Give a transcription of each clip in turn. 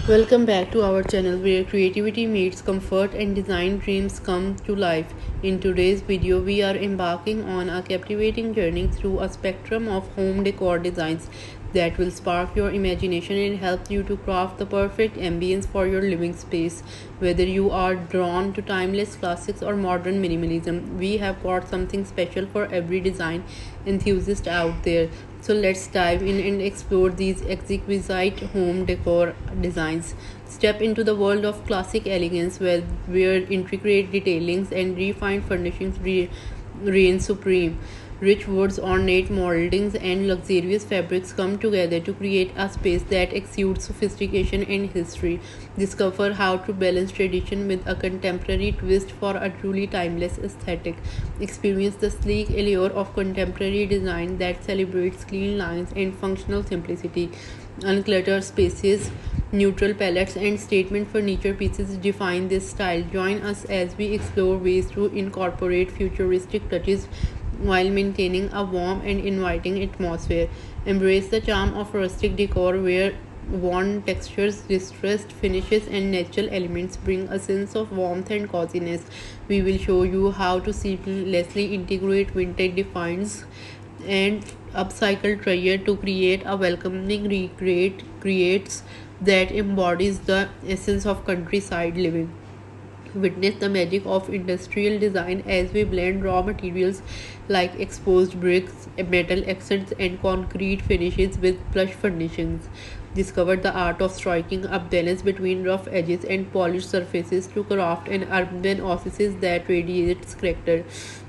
Welcome back to our channel where creativity meets comfort and design dreams come to life. In today's video, we are embarking on a captivating journey through a spectrum of home decor designs that will spark your imagination and help you to craft the perfect ambience for your living space. Whether you are drawn to timeless classics or modern minimalism, we have got something special for every design enthusiast out there. So let's dive in and explore these exquisite home decor designs. Step into the world of classic elegance where intricate detailings and refined furnishings reign supreme. Rich woods, ornate moldings, and luxurious fabrics come together to create a space that exudes sophistication and history. Discover how to balance tradition with a contemporary twist for a truly timeless aesthetic. Experience the sleek allure of contemporary design that celebrates clean lines and functional simplicity. Uncluttered spaces, neutral palettes, and statement furniture pieces define this style. Join us as we explore ways to incorporate futuristic touches while maintaining a warm and inviting atmosphere. Embrace the charm of rustic decor where worn textures, distressed finishes, and natural elements bring a sense of warmth and coziness. We will show you how to seamlessly integrate vintage defines and upcycle treasure to create a welcoming recreate creates that embodies the essence of countryside living. Witness the magic of industrial design as we blend raw materials like exposed bricks, metal accents, and concrete finishes with plush furnishings. Discover the art of striking a balance between rough edges and polished surfaces to craft an urban oasis that radiates character.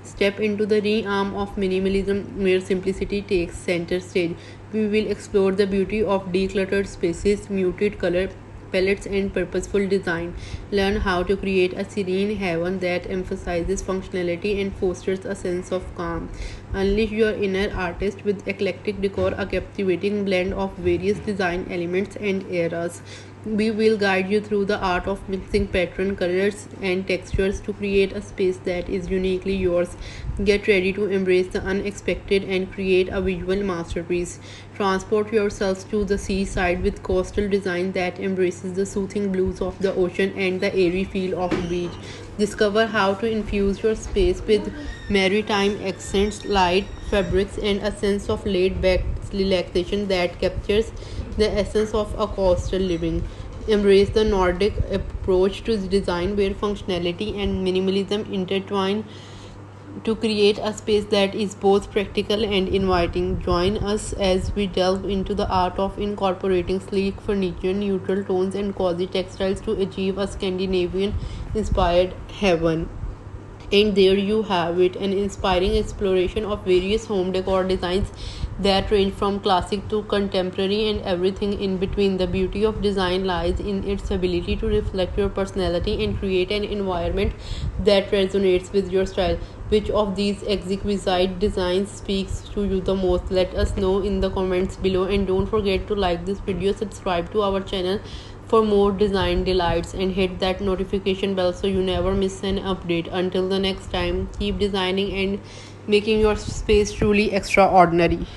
Step into the realm of minimalism where simplicity takes center stage. We will explore the beauty of decluttered spaces, muted color palettes, and purposeful design. Learn how to create a serene haven that emphasizes functionality and fosters a sense of calm. Unleash your inner artist with eclectic decor, a captivating blend of various design elements and eras. We will guide you through the art of mixing pattern, colors, and textures to create a space that is uniquely yours. Get ready to embrace the unexpected and create a visual masterpiece. Transport yourselves to the seaside with coastal design that embraces the soothing blues of the ocean and the airy feel of the beach. Discover how to infuse your space with maritime accents, light fabrics, and a sense of laid back relaxation that captures the essence of a coastal living. Embrace the Nordic approach to design where functionality and minimalism intertwine to create a space that is both practical and inviting. Join us as we delve into the art of incorporating sleek furniture, neutral tones, and cozy textiles to achieve a Scandinavian inspired heaven. And there you have it, an inspiring exploration of various home decor designs that range from classic to contemporary and everything in between. The beauty of design lies in its ability to reflect your personality and create an environment that resonates with your style. Which of these exquisite designs speaks to you the most? Let us know in the comments below, and don't forget to like this video, subscribe to our channel for more design delights, and hit that notification bell so you never miss an update. Until the next time, keep designing and making your space truly extraordinary.